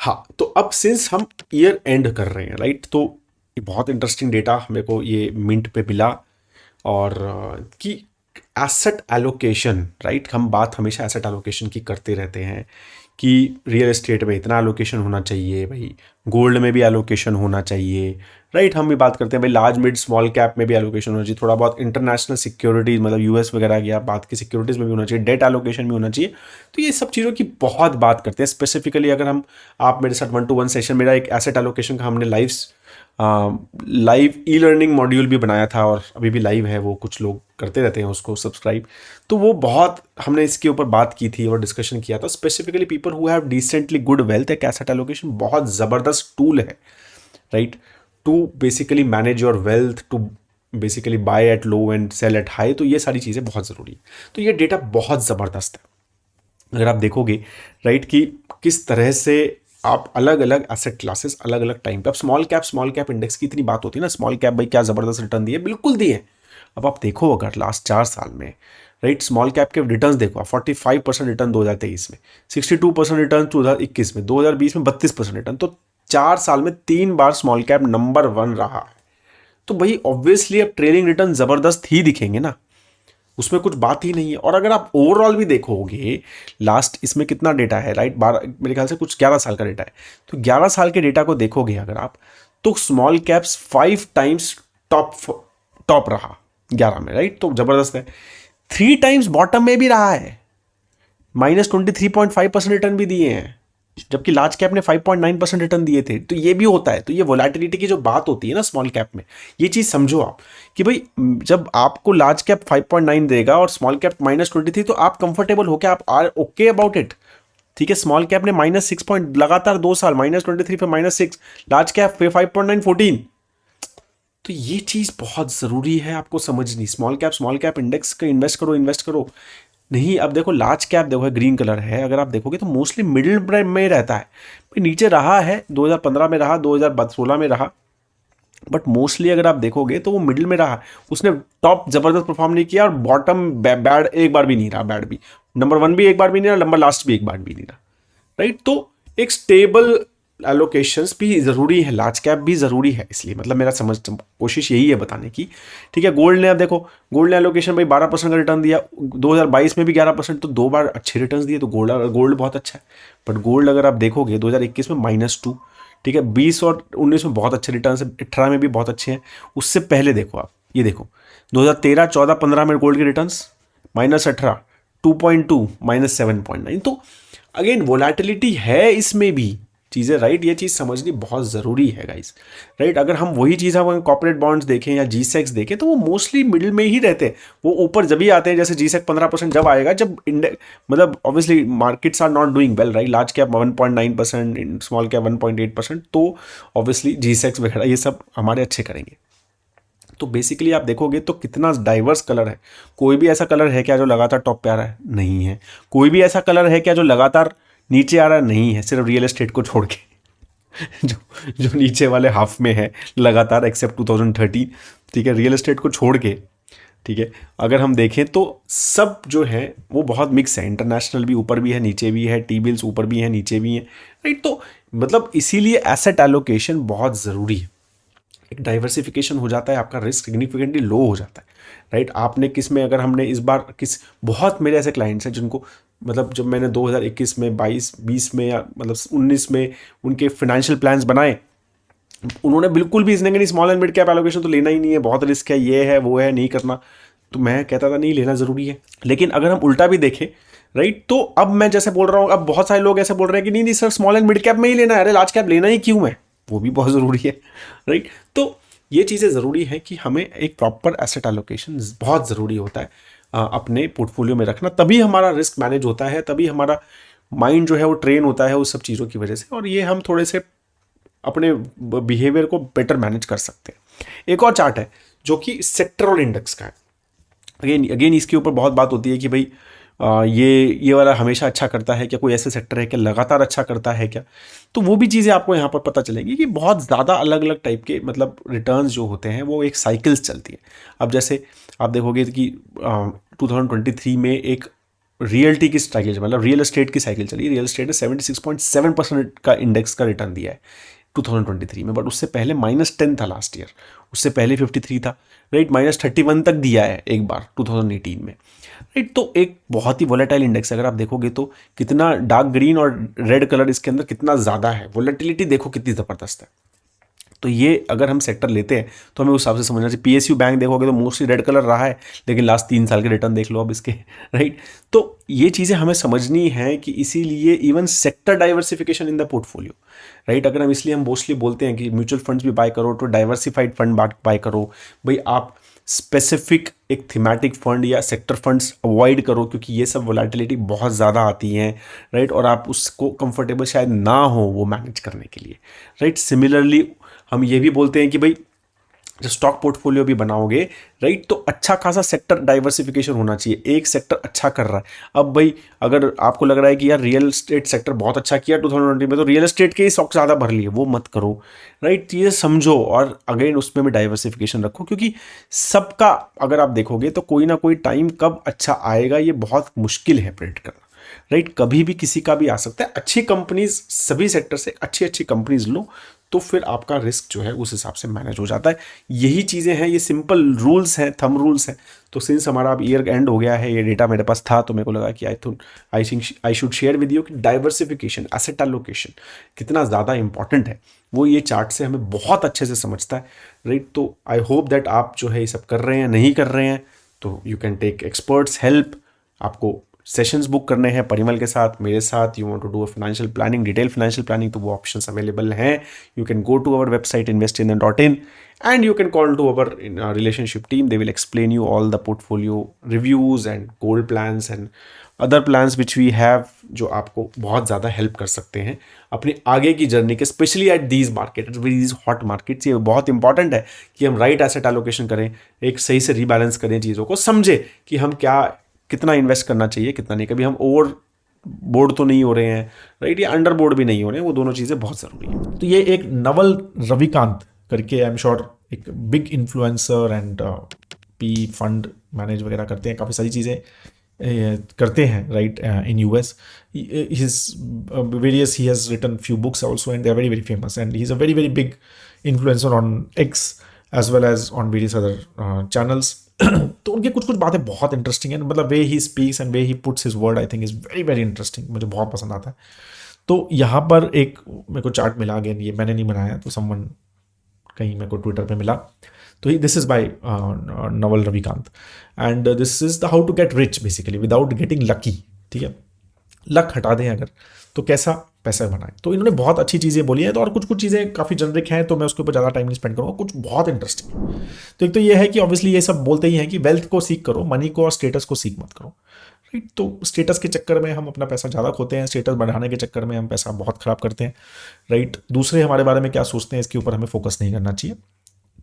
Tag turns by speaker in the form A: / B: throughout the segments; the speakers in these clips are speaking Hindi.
A: हाँ, तो अब सिंस हम ईयर एंड कर रहे हैं, राइट, तो ये बहुत इंटरेस्टिंग डेटा मेरे को ये मिंट पे मिला। और कि एसेट एलोकेशन, राइट, हम बात हमेशा एसेट एलोकेशन की करते रहते हैं कि रियल एस्टेट में इतना एलोकेशन होना चाहिए भाई, गोल्ड में भी एलोकेशन होना चाहिए, राइट। हम भी बात करते हैं भाई लार्ज मिड स्मॉल कैप में भी एलोकेशन होना चाहिए, थोड़ा बहुत इंटरनेशनल सिक्योरिटीज मतलब यूएस वगैरह की आप बात की सिक्योरिटीज में भी होना चाहिए, डेट एलोकेशन भी होना चाहिए। तो ये सब चीज़ों की बहुत बात करते हैं। स्पेसिफिकली अगर हम, आप मेरे साथ 1-to-1 सेशन, मेरा एक एसेट एलोकेशन का हमने लाइव ई लर्निंग मॉड्यूल भी बनाया था और अभी भी लाइव है वो, कुछ लोग करते रहते हैं उसको सब्सक्राइब। तो वो बहुत हमने इसके ऊपर बात की थी और डिस्कशन किया था। Specifically people who have decently good wealth, एक एसेट एलोकेशन बहुत ज़बरदस्त टूल है, right, to basically manage your wealth, to basically buy at low and sell at high. तो ये सारी चीज़ें बहुत ज़रूरी है। तो ये डेटा बहुत ज़बरदस्त है अगर आप देखोगे, राइट, कि किस तरह से आप अलग अलग एसेट क्लासेस अलग अलग टाइम पे, अब स्मॉल कैप इंडेक्स की इतनी बात होती है ना, स्मॉल कैप भाई क्या ज़बरदस्त रिटर्न दिए, बिल्कुल दिए। अब आप देखो अगर लास्ट 4 साल में, राइट, स्मॉल कैप के रिटर्न देखो, 45% रिटर्न 2023 में, 62% रिटर्न 2021 में, 2020 में 32% रिटर्न। तो 4 साल में 3 बार स्मॉल कैप नंबर 1 रहा है। तो भाई ऑब्वियसली अब ट्रेलिंग रिटर्न ज़बरदस्त ही दिखेंगे ना, उसमें कुछ बात ही नहीं है। और अगर आप ओवरऑल भी देखोगे, लास्ट इसमें कितना डेटा है, राइट, 12, मेरे ख्याल से कुछ 11 साल का डेटा है। तो 11 साल के डेटा को देखोगे अगर आप, तो small caps 5 times top top रहा 11 में, राइट, तो जबरदस्त है। 3 टाइम्स बॉटम में भी रहा है, -23.5% रिटर्न भी दिए हैं, जबकि लार्ज कैप ने 5.9% रिटर्न दिए थे। तो ये भी होता है। तो ये वोलेटिलिटी की जो बात होती है ना स्मॉल कैप में, ये चीज़ समझो आप कि भाई जब आपको लार्ज कैप 5.9 देगा और स्मॉल कैप -23, तो आप कंफर्टेबल हो क्या, आप आर ओके अबाउट इट। ठीक है, स्मॉल कैप ने -6 पॉइंट लगातार 2 साल, -23 पे -6, लार्ज कैप पे 5.9 14। तो ये चीज़ बहुत ज़रूरी है आपको समझनी। स्मॉल कैप इंडेक्स का इन्वेस्ट करो नहीं। अब देखो लार्ज कैप देखो, ग्रीन कलर है, अगर आप देखोगे तो मोस्टली मिडिल में रहता है। नीचे रहा है, 2015 में रहा, 2016 में रहा, बट मोस्टली अगर आप देखोगे तो वो मिडिल में रहा। उसने टॉप जबरदस्त परफॉर्म नहीं किया और बॉटम बैड एक बार भी नहीं रहा, बैड भी, नंबर 1 भी एक बार भी नहीं रहा, नंबर लास्ट भी एक बार भी नहीं रहा, राइट। तो एक स्टेबल एलोकेशंस भी ज़रूरी है, लार्ज कैप भी ज़रूरी है, इसलिए मतलब मेरा कोशिश यही है बताने की। ठीक है, गोल्ड ने, अब देखो गोल्ड ने एलोकेशन भाई 12% का रिटर्न दिया, 2022 में भी 11%, तो 2 बार अच्छे रिटर्न दिए। तो गोल्ड बहुत अच्छा है। बट गोल्ड अगर आप देखोगे 2021 में -2, ठीक है, 20 और 19 में बहुत अच्छे रिटर्न है, 18 में भी बहुत अच्छे हैं। उससे पहले देखो आप, ये देखो 2013, 14, 15 में गोल्ड के रिटर्न्स -18, 2.2, -7.9। तो अगेन वोलेटिलिटी है इसमें भी चीज़ें, राइट। ये चीज़ समझनी बहुत ज़रूरी है गाइस, राइट। अगर हम वही चीज़ हम कॉर्पोरेट बॉन्ड्स देखें या जीसेक्स देखें, तो वो मोस्टली मिडिल में ही रहते हैं। वो ऊपर जब ही आते हैं, जैसे जीसेक 15% जब आएगा, जब मतलब obviously markets are not doing well, right. Large cap 1.9%, small cap 1.8%, तो ऑब्वियसली जीसेक्स वगैरह ये सब हमारे अच्छे करेंगे। तो बेसिकली आप देखोगे तो कितना डाइवर्स कलर है। कोई भी ऐसा कलर है क्या जो लगातार टॉप पे आ रहा है? नहीं है। कोई भी ऐसा कलर है क्या जो लगातार नीचे आ रहा है? नहीं है, सिर्फ रियल एस्टेट को छोड़ के जो जो नीचे वाले हाफ में है लगातार, एक्सेप्ट 2030, ठीक है, रियल एस्टेट को छोड़ के। ठीक है, अगर हम देखें तो सब जो है वो बहुत मिक्स है। इंटरनेशनल भी ऊपर भी है, नीचे भी है, टी बिल्स ऊपर भी है, नीचे भी है, राइट। तो मतलब इसीलिए एसेट एलोकेशन बहुत ज़रूरी है। एक डाइवर्सिफिकेशन हो जाता है, आपका रिस्क सिग्निफिकेंटली लो हो जाता है, राइट। आपने किस में, अगर हमने इस बार किस, बहुत मेरे ऐसे क्लाइंट्स हैं जिनको मतलब जब मैंने 2021 में, 22, 20 में या मतलब 19 में उनके फाइनेंशियल प्लान्स बनाए, उन्होंने बिल्कुल भी इसने कहा नहीं small and mid cap allocation तो लेना ही नहीं है, बहुत रिस्क है, ये है वो है, नहीं करना। तो मैं कहता था नहीं लेना ज़रूरी है। लेकिन अगर हम उल्टा भी देखें, राइट, तो अब मैं जैसे बोल रहा हूँ, अब बहुत सारे लोग ऐसे बोल रहे हैं कि नहीं नहीं sir small and mid cap में ही लेना है, अरे लार्ज कैप लेना ही क्यों है, वो भी बहुत ज़रूरी है, राइट। तो ये चीज़ें ज़रूरी है कि हमें एक प्रॉपर एसेट एलोकेशन बहुत ज़रूरी होता है अपने पोर्टफोलियो में रखना, तभी हमारा रिस्क मैनेज होता है, तभी हमारा माइंड जो है वो ट्रेन होता है उस सब चीज़ों की वजह से, और ये हम थोड़े से अपने बिहेवियर को बेटर मैनेज कर सकते हैं। एक और चार्ट है जो कि सेक्टरल इंडेक्स का है। अगेन इसके ऊपर बहुत बात होती है कि भाई ये वाला हमेशा अच्छा करता है क्या, कोई ऐसे सेक्टर है क्या लगातार अच्छा करता है क्या। तो वो भी चीज़ें आपको यहाँ पर पता चलेंगी कि बहुत ज़्यादा अलग अलग टाइप के मतलब रिटर्न्स जो होते हैं वो एक साइकिल्स चलती है। अब जैसे आप देखोगे कि 2023 में एक रियल्टी की साइकिल, मतलब रियल एस्टेट की साइकिल चली, रियल एस्टेट ने 76.7% का इंडेक्स का रिटर्न दिया है 2023 में, बट उससे पहले -10 था लास्ट ईयर, उससे पहले 53 था, राइट, -31 तक दिया है एक बार 2018 में, राइट। तो एक बहुत ही वोलेटाइल इंडेक्स, अगर आप देखोगे तो कितना डार्क ग्रीन और रेड कलर इसके अंदर कितना ज़्यादा है, वोलेटिलिटी देखो कितनी ज़बरदस्त है। तो ये अगर हम सेक्टर लेते हैं तो हमें उस हिसाब से समझना चाहिए। पीएसयू बैंक देखोगे तो मोस्टली रेड कलर रहा है, लेकिन लास्ट 3 साल के रिटर्न देख लो अब इसके, राइट। तो ये चीज़ें हमें समझनी है कि इसीलिए even sector diversification in the portfolio, right. अगर हम इसलिए हम मोस्टली बोलते हैं कि म्यूचुअल फंड्स भी बाय करो तो डाइवर्सिफाइड फंड बाय करो, भाई आप स्पेसिफिक एक थीमेटिक फंड या सेक्टर फंड्स अवॉइड करो, क्योंकि ये सब वोलेटिलिटी बहुत ज़्यादा आती हैं, राइट, और आप उसको कंफर्टेबल शायद ना हो वो मैनेज करने के लिए, राइट। सिमिलरली हम ये भी बोलते हैं कि भाई जब स्टॉक पोर्टफोलियो भी बनाओगे, राइट, तो अच्छा खासा सेक्टर डाइवर्सिफिकेशन होना चाहिए, एक सेक्टर अच्छा कर रहा है। अब भाई अगर आपको लग रहा है कि यार रियल एस्टेट सेक्टर बहुत अच्छा किया 2020 में, तो रियल एस्टेट के ही स्टॉक ज़्यादा भर लिए, वो मत करो, राइट। चीज़ें समझो और अगेन उसमें भी डाइवर्सिफिकेशन रखो, क्योंकि सबका अगर आप देखोगे तो कोई ना कोई टाइम कब अच्छा आएगा ये बहुत मुश्किल है प्रेडिक्ट करना, राइट। कभी भी किसी का भी आ सकता है। अच्छी कंपनीज, सभी सेक्टर से अच्छी अच्छी कंपनीज लो, तो फिर आपका रिस्क जो है उस हिसाब से मैनेज हो जाता है। यही चीज़ें हैं, ये सिंपल रूल्स हैं, थंब रूल्स हैं। तो सिंस हमारा अब ईयर एंड हो गया है, ये डेटा मेरे पास था, तो मेरे को लगा कि I should share with you कि डाइवर्सिफिकेशन, एसेट एलोकेशन कितना ज़्यादा इंपॉर्टेंट है, वो ये चार्ट से हमें बहुत अच्छे से समझता है, राइट। तो आई होप दैट आप जो है ये सब कर रहे हैं, नहीं कर रहे हैं तो you can take experts help. आपको सेशंस बुक करने हैं परिमल के साथ, मेरे साथ, you want to do a financial planning, detail financial planning, तो वो ऑप्शंस अवेलेबल हैं। You can go to our website investindia.in and you can call to our relationship team. They will explain you all the portfolio reviews and gold plans and other plans which we have, जो आपको बहुत ज़्यादा हेल्प कर सकते हैं अपनी आगे की जर्नी के, specially at these market, these hot markets. ये बहुत इंपॉर्टेंट है कि हम राइट एसेट एलोकेशन करें, एक सही से रीबैलेंस करें चीज़ों को, समझे कि हम क्या कितना इन्वेस्ट करना चाहिए, कितना नहीं। कभी हम ओवर बोर्ड तो नहीं हो रहे हैं, राइट, या अंडर बोर्ड भी नहीं हो रहे हैं, वो दोनों चीज़ें बहुत ज़रूरी है।
B: तो ये एक नवल रविकांत करके, आई एम श्योर एक big influencer and P fund manage वगैरह करते हैं, काफ़ी सारी चीज़ें करते हैं, right, in US. His various, he has written few books also and they are very very famous, and he is a very very big influencer on X as well as on various other channels. तो उनकी कुछ कुछ बातें बहुत इंटरेस्टिंग है, मतलब way he speaks and way he puts his word, I think is very very interesting, मुझे बहुत पसंद आता है। तो यहाँ पर एक मेरे को चार्ट मिला, अगेन ये मैंने नहीं बनाया, तो समवन कहीं मेरे को ट्विटर पे मिला, तो this is by Naval Ravikant, and this is the how to get rich basically without getting lucky. ठीक है, लक हटा दें अगर, तो कैसा पैसा बनाएं। तो इन्होंने बहुत अच्छी चीज़ें बोली हैं, तो और कुछ कुछ चीज़ें काफ़ी जनरिक हैं, तो मैं उसके ऊपर ज़्यादा टाइम नहीं स्पेंड करूँगा, कुछ बहुत इंटरेस्टिंग है। तो एक तो ये है कि ऑब्वियसली ये सब बोलते ही हैं कि वेल्थ को सीख करो, मनी को और स्टेटस को सीख मत करो, राइट। तो स्टेटस के चक्कर में हम अपना पैसा ज़्यादा खोते हैं, स्टेटस बढ़ाने के चक्कर में हम पैसा बहुत ख़राब करते हैं, राइट। दूसरे हमारे बारे में क्या सोचते हैं इसके ऊपर हमें फोकस नहीं करना चाहिए,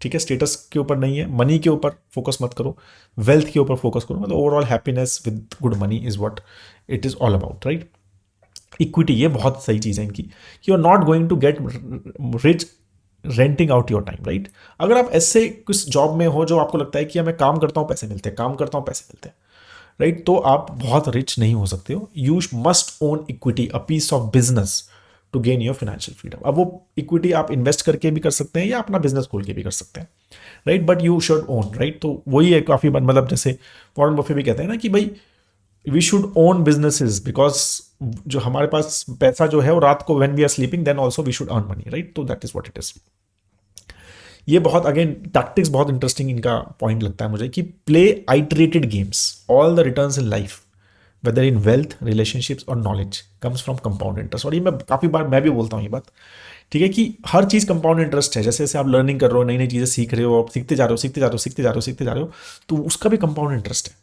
B: ठीक है। स्टेटस के ऊपर नहीं है, मनी के ऊपर फोकस मत करो, वेल्थ के ऊपर फोकस करो, मतलब overall happiness with good money is what it is all about, right. Equity, ये बहुत सही चीज़ है इनकी, you are not going to get rich renting out your time, right. अगर आप ऐसे किस जॉब में हो जो आपको लगता है कि मैं काम करता हूँ पैसे मिलते हैं, काम करता हूँ पैसे मिलते हैं, राइट, तो आप बहुत रिच नहीं हो सकते हो। You must own equity, a piece of business to gain your financial freedom. अब वो इक्विटी आप इन्वेस्ट करके भी कर सकते हैं या अपना बिजनेस खोल के भी कर सकते हैं, right, but you should own, right. तो वही है काफ़ी, मतलब जैसे वॉरेन बफे भी कहते हैं ना कि भाई we should own businesses, because जो हमारे पास पैसा जो है वो रात को when we are sleeping then also we should earn money, right. तो that is what it is. ये बहुत अगेन टैक्टिक्स बहुत इंटरेस्टिंग इनका पॉइंट लगता है मुझे कि play iterated games, all the returns in life whether in wealth, relationships और knowledge comes from compound interest. और ये मैं काफ़ी बार मैं भी बोलता हूँ ये बात, ठीक है, कि हर चीज़ कंपाउंड इंटरेस्ट है। जैसे जैसे आप लर्निंग कर रहे हो, नई नई चीज़ें सीख रहे हो, आप सीखते जा रहे हो, सीखते जा रहे हो, सीखते जा रहे हो, सीखते जा रहे हो, तो उसका भी कंपाउंड इंटरेस्ट है,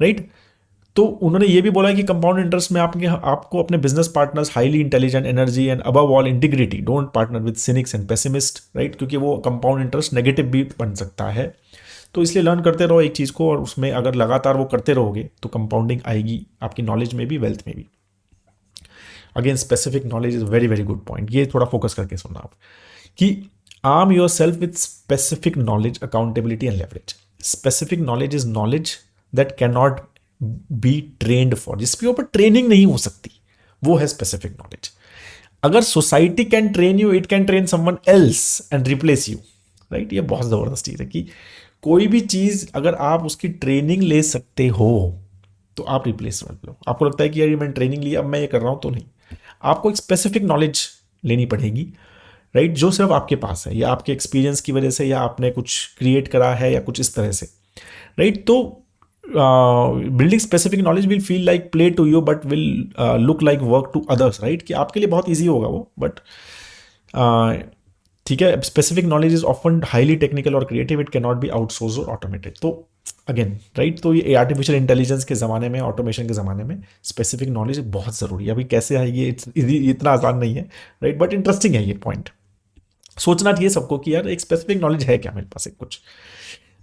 B: राइट। तो उन्होंने ये भी बोला कि कंपाउंड इंटरेस्ट में आपको अपने business partners highly intelligent, energy and above all integrity, don't partner with cynics and pessimist, right, क्योंकि वो कंपाउंड इंटरेस्ट नेगेटिव भी बन सकता है। तो इसलिए लर्न करते रहो एक चीज़ को, और उसमें अगर लगातार वो करते रहोगे तो कंपाउंडिंग आएगी आपकी नॉलेज में भी, वेल्थ में भी। Again specific knowledge is very very good point, ये थोड़ा फोकस करके सुनना आप, कि arm your self with specific knowledge, accountability and leverage. Specific knowledge is knowledge that can not B trend for, जिसके ऊपर ट्रेनिंग नहीं हो सकती, वो है स्पेसिफिक नॉलेज. अगर society can train you, it can train someone else and replace you, right. ये बहुत ज़बरदस्त चीज़ है कि कोई भी चीज़ अगर आप उसकी ट्रेनिंग ले सकते हो तो आप रिप्लेस मत लो. आपको लगता है कि यार ये मैंने ट्रेनिंग ली, अब मैं ये कर रहा हूँ, तो नहीं. आपको एक स्पेसिफिक नॉलेज लेनी पड़ेगी, राइट, जो सिर्फ आपके पास है, या आपके एक्सपीरियंस की वजह से, या आपने कुछ क्रिएट करा है, या कुछ इस तरह से, राइट. तो building specific knowledge will feel like play to you but will look like work to others, right. कि आपके लिए बहुत ईजी होगा वो, बट ठीक है. Specific knowledge is often highly technical और creative, it can not be outsource और ऑटोमेटेड. तो अगेन, राइट, तो ये आर्टिफिशियल इंटेलिजेंस के ज़माने में, ऑटोमेशन के ज़माने में स्पेसिफिक नॉलेज बहुत ज़रूरी है. अभी कैसे है ये इतना आसान नहीं है, राइट, बट इंटरेस्टिंग है ये पॉइंट. सोचना चाहिए सबको कि यार एक स्पेसिफिक नॉलेज है क्या मेरे पास, एक कुछ.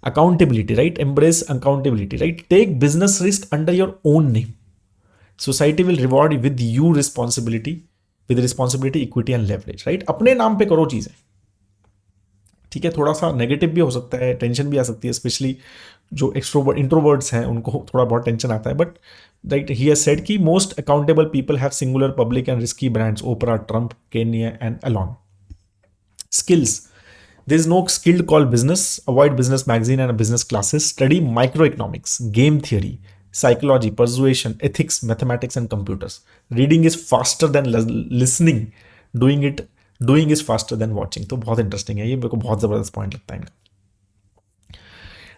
B: Accountability, right, embrace accountability, right. Take business risk under your own name. Society will reward with you responsibility, with responsibility, equity and leverage, right. अपने नाम पे करो चीज़ें, ठीक है. थोड़ा सा नेगेटिव भी हो सकता है, टेंशन भी आ सकती है, स्पेशली जो एक्सट्रोवर्ट इंट्रोवर्ट्स हैं उनको थोड़ा बहुत टेंशन आता है. But right, he has said कि most accountable people have singular public and risky brands, Oprah, Trump, Kanye and Elon. Skills. There is no skill called business. Avoid business magazine and business classes. Study microeconomics, game theory, psychology, persuasion, ethics, mathematics, and computers. Reading is faster than listening. Doing is faster than watching. तो बहुत इंटरेस्टिंग है ये, मेरे को बहुत ज़बरदस्त पॉइंट लगता है इनका.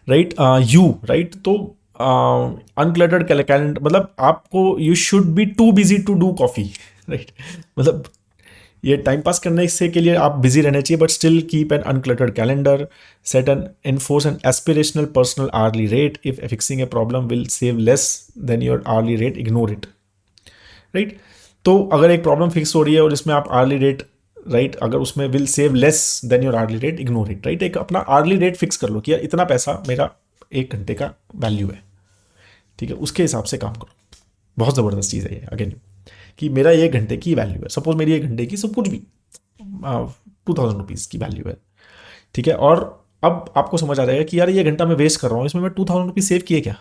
B: Right, you, right. तो अनक्लटर्ड कैलेंडर, मतलब आपको you should be too busy to do coffee, right. मतलब ये टाइम पास करने से के लिए आप बिजी रहना चाहिए, but still keep an uncluttered calendar. Set and enforce an aspirational personal hourly rate. If fixing a problem will save less than your hourly rate, ignore it, right. तो अगर एक प्रॉब्लम फिक्स हो रही है और इसमें आप आर्ली रेट, राइट, अगर उसमें will save less than your hourly rate, ignore it, right. एक अपना आर्ली रेट फिक्स कर लो कि यार इतना पैसा मेरा 1 घंटे का वैल्यू है, ठीक है, उसके हिसाब से काम करो. बहुत ज़बरदस्त चीज़ है ये. अगेन, कि मेरा 1 घंटे की वैल्यू है, सपोज मेरी 1 घंटे की सब कुछ भी 2000 रुपीज़ की वैल्यू है, ठीक है. और अब आपको समझ आ जाएगा कि यार ये घंटा मैं वेस्ट कर रहा हूँ, इसमें मैं 2000 रुपीज़ सेव किए क्या,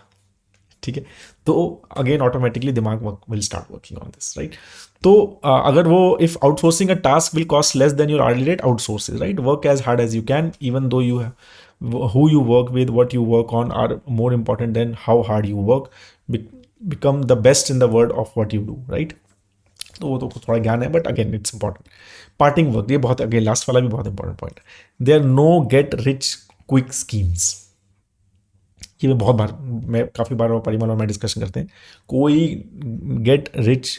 B: ठीक है. तो अगेन ऑटोमेटिकली दिमाग will start working on this, right. तो अगर वो if outsourcing a task will cost less than your hourly rate, outsource, right. Work as hard as you can, even though you who you work with, what you work on are more important than how hard you work. Become the best in the world of what you do, right. तो वो तो थोड़ा ज्ञान है, but again it's important. Parting work, ये बहुत अगेन लास्ट वाला भी बहुत important point. There no get rich quick schemes. ये मैं बहुत बार, मैं काफ़ी बार परिमल और मैं डिस्कशन करते हैं. कोई गेट रिच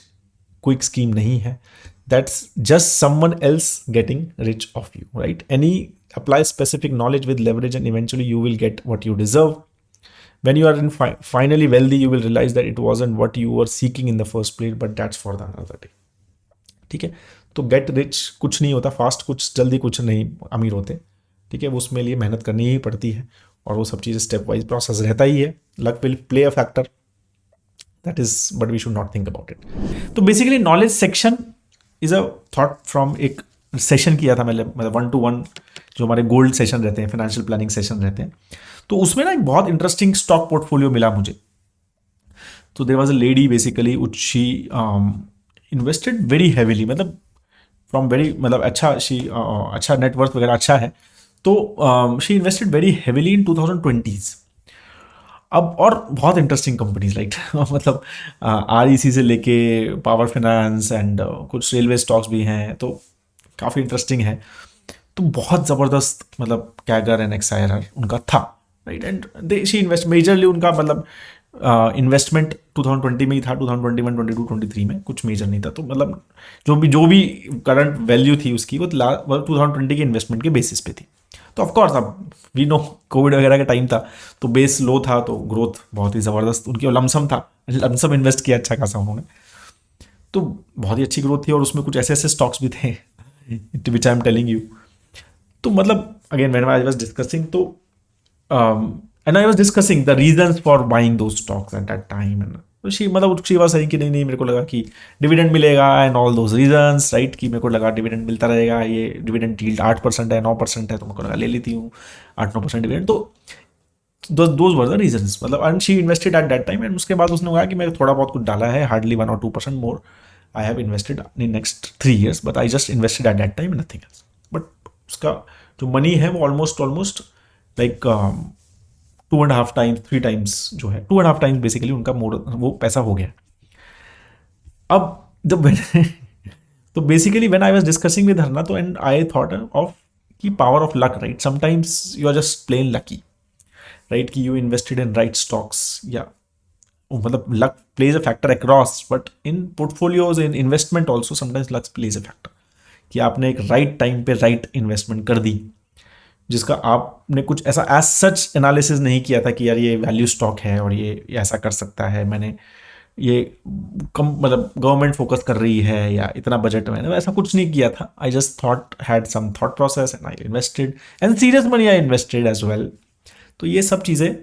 B: क्विक स्कीम नहीं है. That's just someone else getting rich of you, right. Any apply specific knowledge with leverage and eventually you will get what you deserve. When you are finally wealthy, you will realize that it wasn't what you were seeking in the first place, but that's for the another day, ठीक है. तो गेट रिच कुछ नहीं होता फास्ट, कुछ जल्दी कुछ नहीं अमीर होते, ठीक है. वो उसमें लिए मेहनत करनी ही पड़ती है, और वो सब चीज़ें स्टेप वाइज प्रोसेस रहता ही है. Luck will play a factor, that is, but we should not think about it. तो basically knowledge section is a thought from एक सेशन किया था मैंने, मतलब 1-to-1 जो हमारे गोल्ड सेशन रहते हैं, फाइनेंशियल प्लानिंग सेशन रहते हैं. तो उसमें ना एक बहुत इंटरेस्टिंग स्टॉक पोर्टफोलियो मिला मुझे. तो there was a lady basically, she invested very heavily, मतलब फ्रॉम वेरी, मतलब अच्छा, शी अच्छा नेटवर्थ वगैरह अच्छा है. तो she invested very heavily in 2020s. अब और बहुत इंटरेस्टिंग कंपनीज, लाइक मतलब REC से लेके पावर फाइनेंस एंड कुछ रेलवे स्टॉक्स भी हैं, तो काफ़ी इंटरेस्टिंग है. तो बहुत ज़बरदस्त, मतलब कैगर एंड XIRR उनका था, right. And they she invest majorly, उनका मतलब इन्वेस्टमेंट 2020 में ही था, 2021, 22, 23 में कुछ मेजर नहीं था. तो मतलब जो भी करंट वैल्यू थी उसकी, वो 2020 के इन्वेस्टमेंट के बेसिस पे थी. तो ऑफकोर्स अब वी नो कोविड वगैरह का टाइम था, तो बेस लो था, तो ग्रोथ बहुत ही ज़बरदस्त उनकी. लमसम था, लमसम इन्वेस्ट किया अच्छा खासा उन्होंने, तो बहुत ही अच्छी ग्रोथ थी. और उसमें कुछ ऐसे स्टॉक्स भी थे which I am telling you. तो मतलब again when I was discussing, तो and I was discussing the reasons for buying दो स्टॉक्स एट दैट टाइम. तो शी मतलब शी वाज सही कि नहीं मेरे को लगा कि डिविडेंड मिलेगा and all those reasons, right. कि मेरे को लगा डिविडेंड मिलता रहेगा, ये डिविडेंड यील्ड 8% है, 9% है, तो मेरे को लगा ले लेती हूँ 8-9% डिविडेंड. तो दोज वर द रीजंस, मतलब and she invested at that time, and उसके बाद उसने कहा कि मैं थोड़ा बहुत कुछ डाला है, hardly 1 or 2% more I have invested in next 3 years, but I just invested at that time, nothing else. But उसका जो मनी है वो ऑलमोस्ट लाइक 2.5 times 3 times जो है, 2.5 times बेसिकली उनका मोर वो पैसा हो गया। अब जब तो basically when I was discussing with हरना, तो एंड आई थॉट ऑफ की power of luck, right? Sometimes you are just plain lucky, right? कि you invested in right stocks, या मतलब luck plays a factor across, but in portfolios in investment also sometimes luck plays a factor, कि आपने एक राइट टाइम पे राइट इन्वेस्टमेंट कर दी, जिसका आपने कुछ ऐसा एज सच एनालिसिस नहीं किया था कि यार ये वैल्यू स्टॉक है और ये ऐसा कर सकता है, मैंने ये कम मतलब गवर्नमेंट फोकस कर रही है या इतना बजट मैंने ऐसा कुछ नहीं किया था। I just thought had some thought process and I invested, and serious money I invested as well. तो ये सब चीज़ें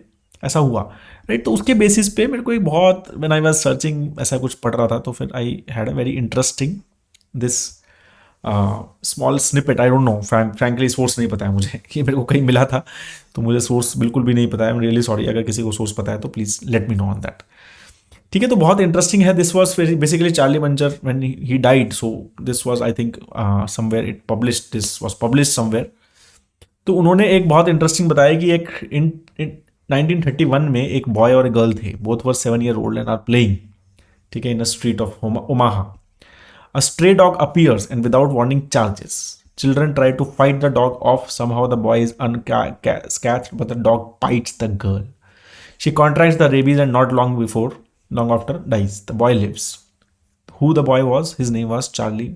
B: ऐसा हुआ, राइट? तो उसके बेसिस पे मेरे को एक बहुत, व्हेन आई वाज सर्चिंग ऐसा कुछ पढ़ रहा था, तो फिर I had a very interesting this small snippet, I don't know, frankly source नहीं पता है मुझे कि मेरे को कहीं मिला था, तो मुझे सोर्स बिल्कुल भी नहीं पता है। आई एम रियली सॉरी, अगर किसी को सोर्स पता है तो please let me know on that. ठीक है, तो बहुत इंटरेस्टिंग है। दिस वाज बेसिकली चार्ली मंजर when he died, so this was I think somewhere it published, this was published somewhere. तो उन्होंने एक बहुत इंटरेस्टिंग बताया कि एक इन 1931 में एक बॉय और एक गर्ल थे, both were 7 year old and are playing, ठीक है, in a street of Omaha. A stray dog appears and without warning charges. Children try to fight the dog off. Somehow the boy is unscathed, but the dog bites the girl. She contracts the rabies and not long after dies. The boy lives. Who the boy was? His name was Charlie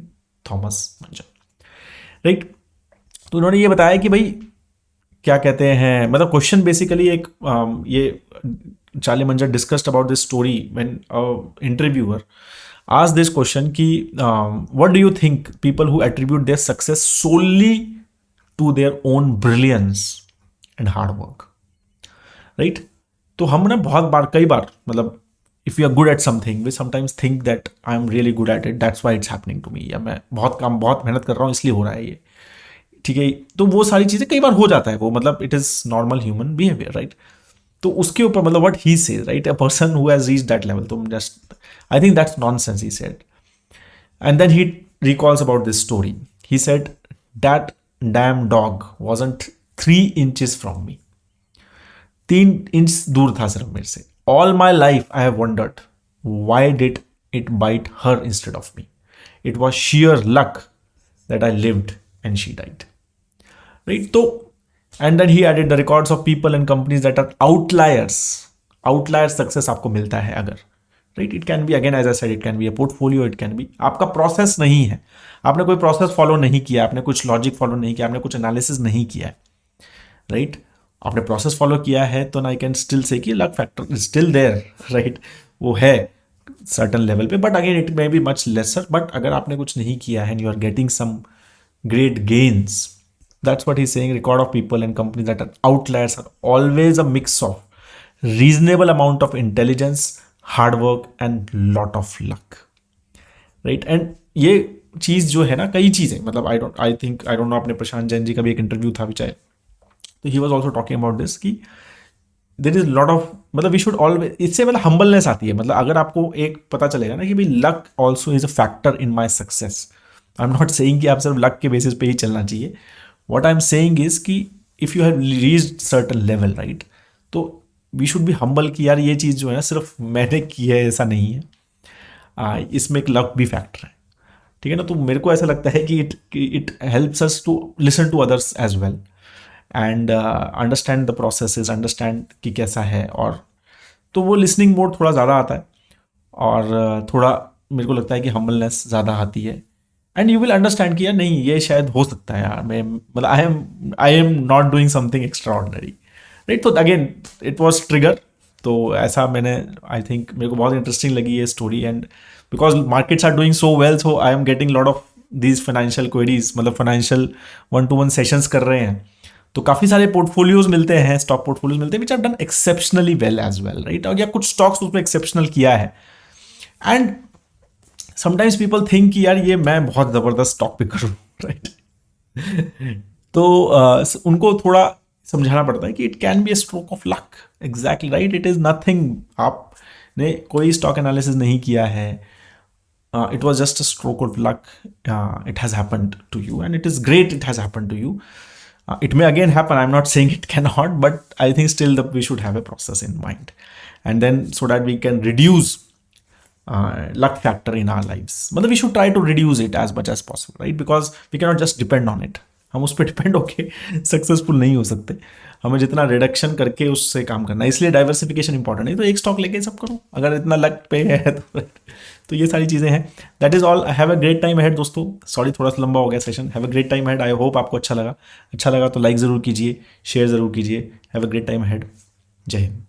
B: Thomas Munzer. Right? तो उन्होंने ये बताया कि भाई क्या कहते हैं, मतलब क्वेश्चन बेसिकली एक ये चार्ली मंजर discussed about this story when interviewer ask this question कि what do you think people who attribute their success solely to their own brilliance and hard work, right? तो हम ना बहुत बार, कई बार, मतलब if you are good at something, we sometimes think that I am really good at it, that's why it's happening to me, या मैं बहुत मेहनत कर रहा हूँ इसलिए हो रहा है ये, ठीक है? तो वो सारी चीज़ें कई बार हो जाता है वो, मतलब it is normal human behaviour, right? तो उसके ऊपर मतलब what he says, right, a person who has reached that level, तो just I think that's nonsense, he said. And then he recalls about this story, he said that damn dog wasn't 3 inches from me, 3 inch दूर था सिर्फ मेरे से। All my life I have wondered why did it bite her instead of me, it was sheer luck that I lived and she died, right? तो and then he added the records of people and companies that are outliers success आपको मिलता है अगर, right? It can be, again as I said, it can be a portfolio, it can be आपका प्रोसेस नहीं है, आपने कोई प्रोसेस फॉलो नहीं किया, आपने कुछ लॉजिक फॉलो नहीं किया, आपने कुछ एनालिसिस नहीं किया है, राइट? आपने प्रोसेस फॉलो किया है तो ना आई कैन स्टिल से कि luck factor is still there, right? वो है सर्टन लेवल पे, but again it may be much lesser. But अगर आपने कुछ नहीं किया है and you are getting some great gains, that's what he's saying. Record of people and companies that are outliers are always a mix of reasonable amount of intelligence, hard work and lot of luck, right? And ये चीज़ जो है ना, कई चीज़ें, मतलब I don't know, अपने प्रशांत जैन जी का भी एक इंटरव्यू था विचार, तो he was also talking about this कि there is lot of, मतलब we should always, इससे मतलब humbleness आती है, मतलब अगर आपको एक पता चलेगा ना कि भाई luck also is a factor in my success. I am not saying कि आप सिर्फ लक के बेसिस पे ही चलना चाहिए। What I am saying is कि if you have reached certain level, right, तो वी शुड बी हम्बल कि यार ये चीज़ जो है सिर्फ मैंने की है ऐसा नहीं है, इसमें एक लक भी फैक्टर है, ठीक है ना? तो मेरे को ऐसा लगता है कि it helps us to listen to others as well and understand the processes, understand कि कैसा है, और तो वो लिसनिंग मोड थोड़ा ज़्यादा आता है और थोड़ा मेरे को लगता है कि हम्बलनेस ज़्यादा आती है, एंड यू विल अंडरस्टैंड कि यार नहीं ये शायद हो सकता है यार, मैं मतलब I am not doing something extra ordinary, right? तो अगेन इट वॉज ट्रिगर, तो ऐसा मैंने, आई थिंक मेरे को बहुत इंटरेस्टिंग लगी ये story, and because markets are doing so well, so I am getting lot of these financial queries, मतलब फाइनेंशियल 1-to-1 सेशंस कर रहे हैं, तो काफ़ी सारे पोर्टफोलियोज मिलते हैं, स्टॉक पोर्टफोलियोज मिलते हैं which have done exceptionally well as well, right? और या कुछ स्टॉक्स उसमें एक्सेप्शनल किया है, एंड समटाइम्स पीपल थिंक कि यार ये मैं बहुत ज़बरदस्त स्टॉक पिकर हूँ, राइट? तो उनको थोड़ा समझाना पड़ता है कि it can be a stroke of luck, exactly right, it is nothing, आपने कोई स्टॉक एनालिसिस नहीं किया है, it was just a stroke of luck, it has happened to you and it is great it has happened to you. It may again happen, I'm not saying it cannot, but I think still that we should have a process in mind, and then so that we can reduce luck factor in our lives. मतलब we should try to reduce it as much as possible, right? Because we cannot just depend on it. हम उस पर डिपेंड होके सक्सेसफुल नहीं हो सकते, हमें जितना रिडक्शन करके उससे काम करना है, इसलिए डाइवर्सिफिकेशन इंपॉर्टेंट है। तो एक स्टॉक लेके सब करो, अगर इतना लक पे है तो ये सारी चीज़ें हैं। That is all, have a great time ahead दोस्तों। सॉरी थोड़ा सा लंबा हो गया session. Have a great time ahead, I hope आपको अच्छा लगा तो लाइक ज़रूर कीजिए, शेयर ज़रूर कीजिए। Have a great time ahead. जय हिंद।